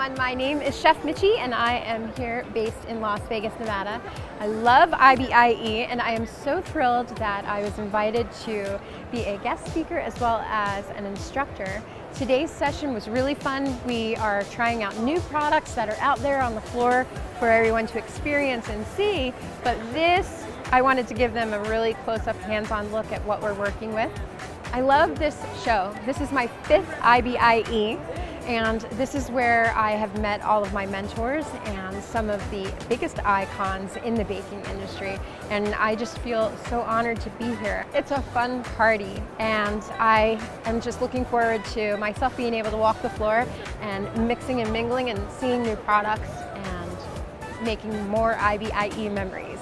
everyone, my name is Chef Mitchie and I am here based in Las Vegas, Nevada. I love IBIE and I am so thrilled that I was invited to be a guest speaker as well as an instructor. Today's session was really fun. We are trying out new products that are out there on the floor for everyone to experience and see, but this, I wanted to give them a really close-up, hands-on look at what we're working with. I love this show. This is my 5th IBIE. And this is where I have met all of my mentors and some of the biggest icons in the baking industry. And I just feel so honored to be here. It's a fun party and I am just looking forward to myself being able to walk the floor and mixing and mingling and seeing new products and making more IBIE memories.